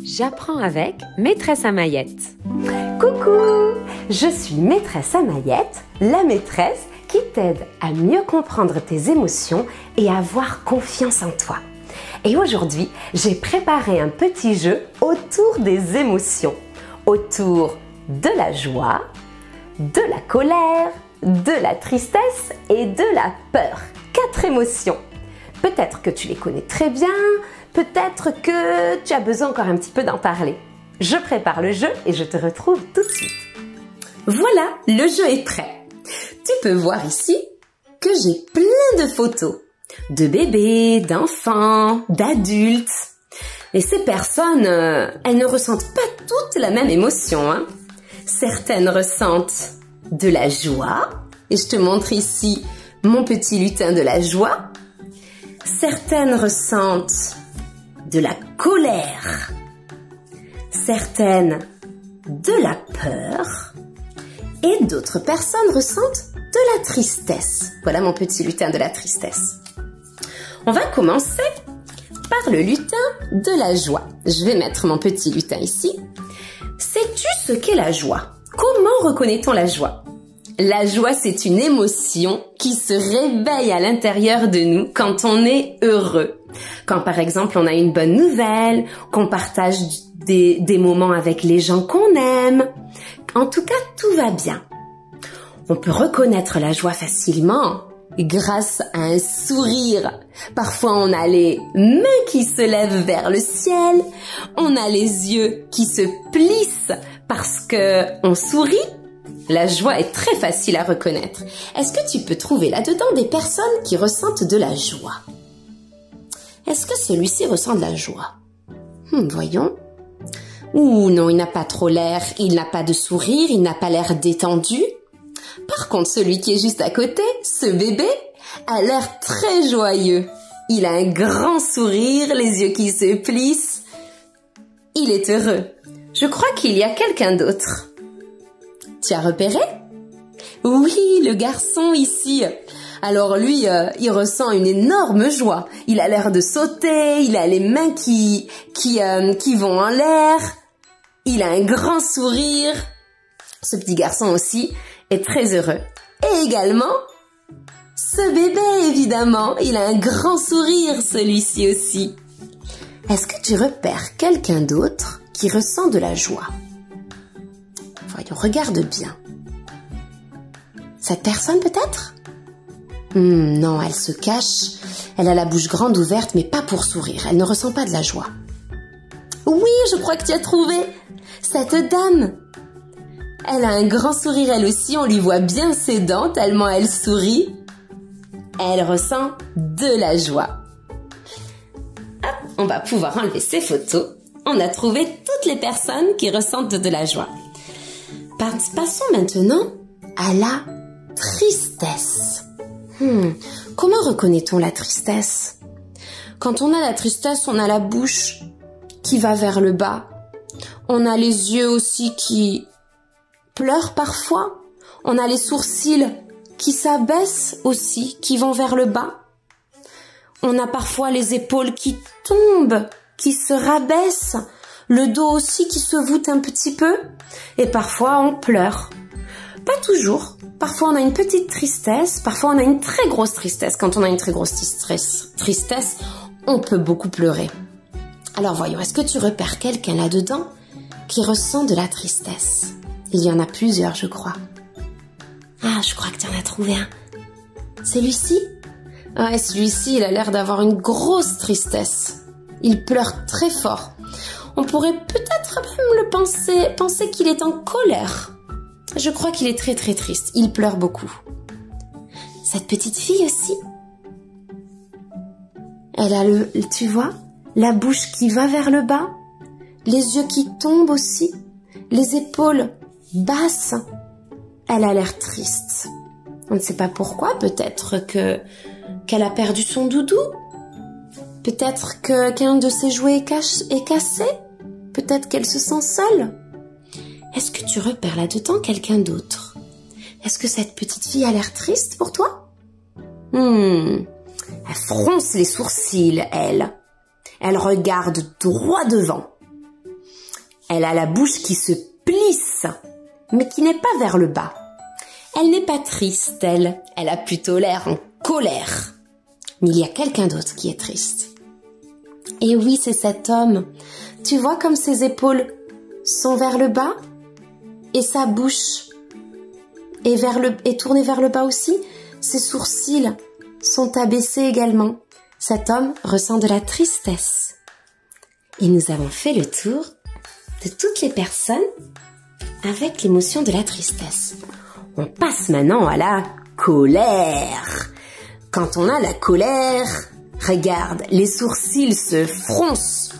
J'apprends avec Maîtresse Amaïette. Coucou, je suis Maîtresse Amaïette, la maîtresse qui t'aide à mieux comprendre tes émotions et à avoir confiance en toi. Et aujourd'hui, j'ai préparé un petit jeu autour des émotions, autour de la joie, de la colère, de la tristesse et de la peur. 4 émotions. Peut-être que tu les connais très bien, peut-être que tu as besoin encore un petit peu d'en parler. Je prépare le jeu et je te retrouve tout de suite. Voilà, le jeu est prêt. Tu peux voir ici que j'ai plein de photos de bébés, d'enfants, d'adultes. Et ces personnes, elles ne ressentent pas toutes la même émotion, hein. Certaines ressentent de la joie, et je te montre ici mon petit lutin de la joie. Certaines ressentent de la colère, certaines de la peur, et d'autres personnes ressentent de la tristesse. Voilà mon petit lutin de la tristesse. On va commencer par le lutin de la joie. Je vais mettre mon petit lutin ici. Sais-tu ce qu'est la joie? Comment reconnaît-on la joie? La joie, c'est une émotion qui se réveille à l'intérieur de nous quand on est heureux. Quand par exemple on a une bonne nouvelle, qu'on partage des moments avec les gens qu'on aime. En tout cas, tout va bien. On peut reconnaître la joie facilement grâce à un sourire. Parfois, on a les mains qui se lèvent vers le ciel, on a les yeux qui se plissent parce que on sourit. La joie est très facile à reconnaître. Est-ce que tu peux trouver là-dedans des personnes qui ressentent de la joie? Est-ce que celui-ci ressent de la joie? Voyons. Ouh non, il n'a pas trop l'air, il n'a pas de sourire, il n'a pas l'air détendu. Par contre, celui qui est juste à côté, ce bébé, a l'air très joyeux. Il a un grand sourire, les yeux qui se plissent. Il est heureux. Je crois qu'il y a quelqu'un d'autre. Tu as repéré? Oui, le garçon ici. Alors lui, il ressent une énorme joie. Il a l'air de sauter, il a les mains qui vont en l'air. Il a un grand sourire. Ce petit garçon aussi est très heureux. Et également, ce bébé, évidemment, il a un grand sourire, celui-ci aussi. Est-ce que tu repères quelqu'un d'autre qui ressent de la joie? Voyons, regarde bien. Cette personne peut-être? Non, elle se cache. Elle a la bouche grande ouverte, mais pas pour sourire. Elle ne ressent pas de la joie. Oui, je crois que tu as trouvé. Cette dame. Elle a un grand sourire elle aussi. On lui voit bien ses dents tellement elle sourit. Elle ressent de la joie. Hop, on va pouvoir enlever ces photos. On a trouvé toutes les personnes qui ressentent de la joie. Passons maintenant à la tristesse. Comment reconnaît-on la tristesse? Quand on a la tristesse, on a la bouche qui va vers le bas. On a les yeux aussi qui pleurent parfois. On a les sourcils qui s'abaissent aussi, qui vont vers le bas. On a parfois les épaules qui tombent, qui se rabaissent. Le dos aussi qui se voûte un petit peu. Et parfois, on pleure. Pas toujours. Parfois, on a une petite tristesse. Parfois, on a une très grosse tristesse. Quand on a une très grosse tristesse, on peut beaucoup pleurer. Alors, voyons, est-ce que tu repères quelqu'un là-dedans qui ressent de la tristesse? Il y en a plusieurs, je crois. Ah, je crois que tu en as trouvé un. Celui-ci? Ouais, celui-ci, il a l'air d'avoir une grosse tristesse. Il pleure très fort. On pourrait peut-être même le penser qu'il est en colère. Je crois qu'il est très très triste. Il pleure beaucoup. Cette petite fille aussi. Elle a tu vois, la bouche qui va vers le bas, les yeux qui tombent aussi, les épaules basses. Elle a l'air triste. On ne sait pas pourquoi. Peut-être qu'elle a perdu son doudou. Peut-être qu'un de ses jouets est cassé. Peut-être qu'elle se sent seule. Est-ce que tu repères là-dedans quelqu'un d'autre? Est-ce que cette petite fille a l'air triste pour toi? Elle fronce les sourcils, elle. Elle regarde droit devant. Elle a la bouche qui se plisse, mais qui n'est pas vers le bas. Elle n'est pas triste, elle. Elle a plutôt l'air en colère. Mais il y a quelqu'un d'autre qui est triste. Et oui, c'est cet homme. Tu vois comme ses épaules sont vers le bas et sa bouche est tournée vers le bas aussi. Ses sourcils sont abaissés également. Cet homme ressent de la tristesse. Et nous avons fait le tour de toutes les personnes avec l'émotion de la tristesse. On passe maintenant à la colère. Quand on a la colère, regarde, les sourcils se froncent.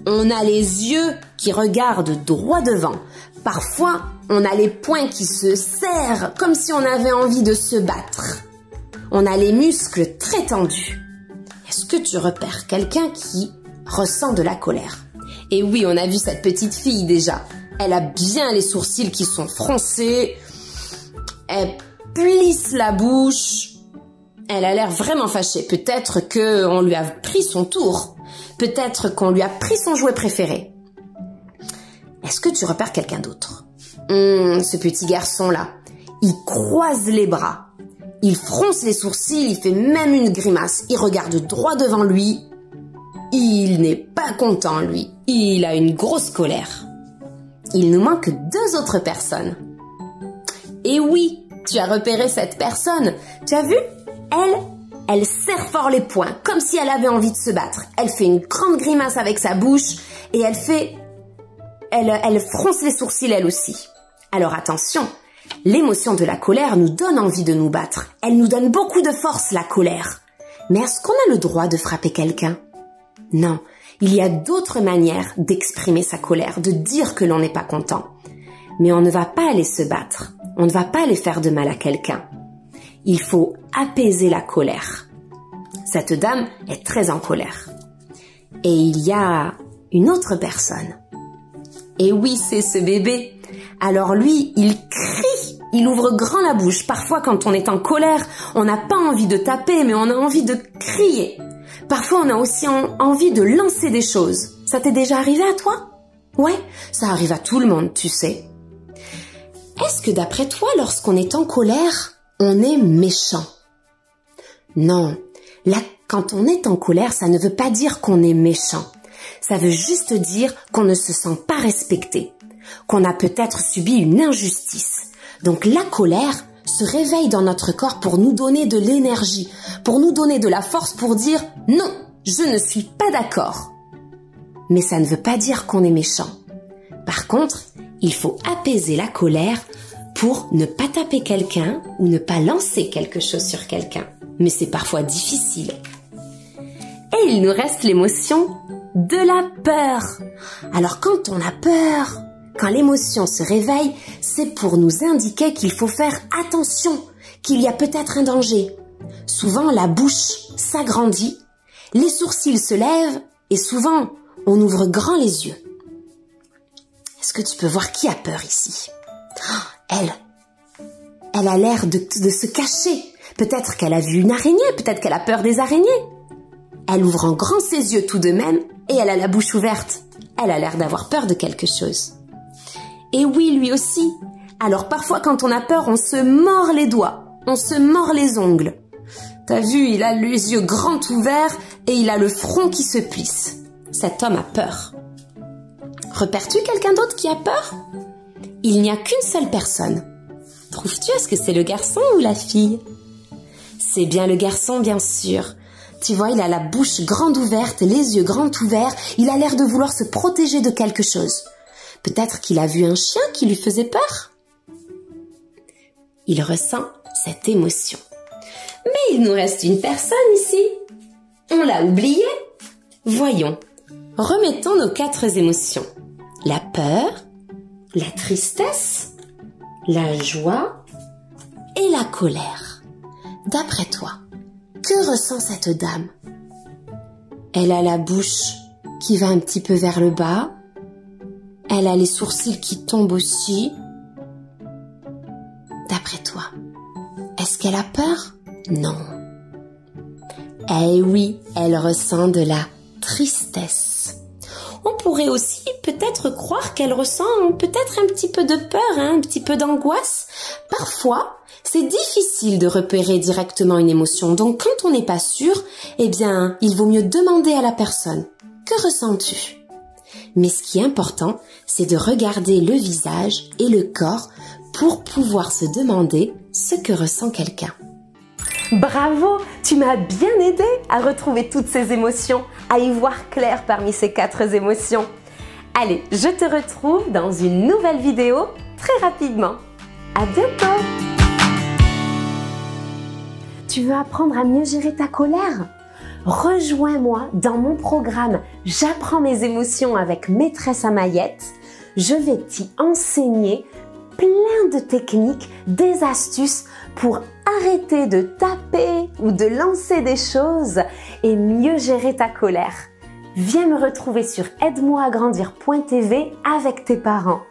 On a les yeux qui regardent droit devant. Parfois, on a les poings qui se serrent comme si on avait envie de se battre. On a les muscles très tendus. Est-ce que tu repères quelqu'un qui ressent de la colère? Et oui, on a vu cette petite fille déjà. Elle a bien les sourcils qui sont froncés. Elle plisse la bouche. Elle a l'air vraiment fâchée. Peut-être qu'on lui a pris son tour. Peut-être qu'on lui a pris son jouet préféré. Est-ce que tu repères quelqu'un d'autre? Ce petit garçon-là, il croise les bras. Il fronce les sourcils, il fait même une grimace. Il regarde droit devant lui. Il n'est pas content, lui. Il a une grosse colère. Il nous manque 2 autres personnes. Et oui, tu as repéré cette personne. Tu as vu? Elle serre fort les poings, comme si elle avait envie de se battre. Elle fait une grande grimace avec sa bouche et elle fronce les sourcils elle aussi. Alors attention, l'émotion de la colère nous donne envie de nous battre. Elle nous donne beaucoup de force, la colère. Mais est-ce qu'on a le droit de frapper quelqu'un? Non, il y a d'autres manières d'exprimer sa colère, de dire que l'on n'est pas content. Mais on ne va pas aller se battre. On ne va pas aller faire de mal à quelqu'un. Il faut apaiser la colère. Cette dame est très en colère. Et il y a une autre personne. Et oui, c'est ce bébé. Alors lui, il crie, il ouvre grand la bouche. Parfois, quand on est en colère, on n'a pas envie de taper, mais on a envie de crier. Parfois, on a aussi envie de lancer des choses. Ça t'est déjà arrivé à toi? Ouais, ça arrive à tout le monde, tu sais. Est-ce que d'après toi, lorsqu'on est en colère, on est méchant? Non, là, quand on est en colère, ça ne veut pas dire qu'on est méchant. Ça veut juste dire qu'on ne se sent pas respecté, qu'on a peut-être subi une injustice. Donc la colère se réveille dans notre corps pour nous donner de l'énergie, pour nous donner de la force pour dire « Non, je ne suis pas d'accord ». Mais ça ne veut pas dire qu'on est méchant. Par contre, il faut apaiser la colère pour ne pas taper quelqu'un ou ne pas lancer quelque chose sur quelqu'un. Mais c'est parfois difficile. Et il nous reste l'émotion de la peur. Alors quand on a peur, quand l'émotion se réveille, c'est pour nous indiquer qu'il faut faire attention, qu'il y a peut-être un danger. Souvent, la bouche s'agrandit, les sourcils se lèvent et souvent, on ouvre grand les yeux. Est-ce que tu peux voir qui a peur ici? Elle a l'air de se cacher. Peut-être qu'elle a vu une araignée, peut-être qu'elle a peur des araignées. Elle ouvre en grand ses yeux tout de même et elle a la bouche ouverte. Elle a l'air d'avoir peur de quelque chose. Et oui, lui aussi. Alors parfois quand on a peur, on se mord les doigts, on se mord les ongles. T'as vu, il a les yeux grands ouverts et il a le front qui se plisse. Cet homme a peur. Repères-tu quelqu'un d'autre qui a peur? Il n'y a qu'une seule personne. Trouves-tu, est-ce que c'est le garçon ou la fille? C'est bien le garçon, bien sûr. Tu vois, il a la bouche grande ouverte, les yeux grands ouverts. Il a l'air de vouloir se protéger de quelque chose. Peut-être qu'il a vu un chien qui lui faisait peur. Il ressent cette émotion. Mais il nous reste une personne ici. On l'a oublié. Voyons. Remettons nos 4 émotions. La peur, la tristesse, la joie et la colère. D'après toi, que ressent cette dame? Elle a la bouche qui va un petit peu vers le bas. Elle a les sourcils qui tombent aussi. D'après toi, est-ce qu'elle a peur? Non. Eh oui, elle ressent de la tristesse. On pourrait aussi peut-être croire qu'elle ressent peut-être un petit peu de peur, un petit peu d'angoisse. Parfois, c'est difficile de repérer directement une émotion. Donc, quand on n'est pas sûr, eh bien, il vaut mieux demander à la personne. Que ressens-tu? Mais ce qui est important, c'est de regarder le visage et le corps pour pouvoir se demander ce que ressent quelqu'un. Bravo, tu m'as bien aidé à retrouver toutes ces émotions, à y voir clair parmi ces 4 émotions. Allez, je te retrouve dans une nouvelle vidéo très rapidement. À bientôt! Tu veux apprendre à mieux gérer ta colère? Rejoins-moi dans mon programme J'apprends mes émotions avec Maîtresse Amaillette. Je vais t'y enseigner plein de techniques, des astuces pour arrêter de taper ou de lancer des choses et mieux gérer ta colère. Viens me retrouver sur aide-moi-à-grandir.tv avec tes parents.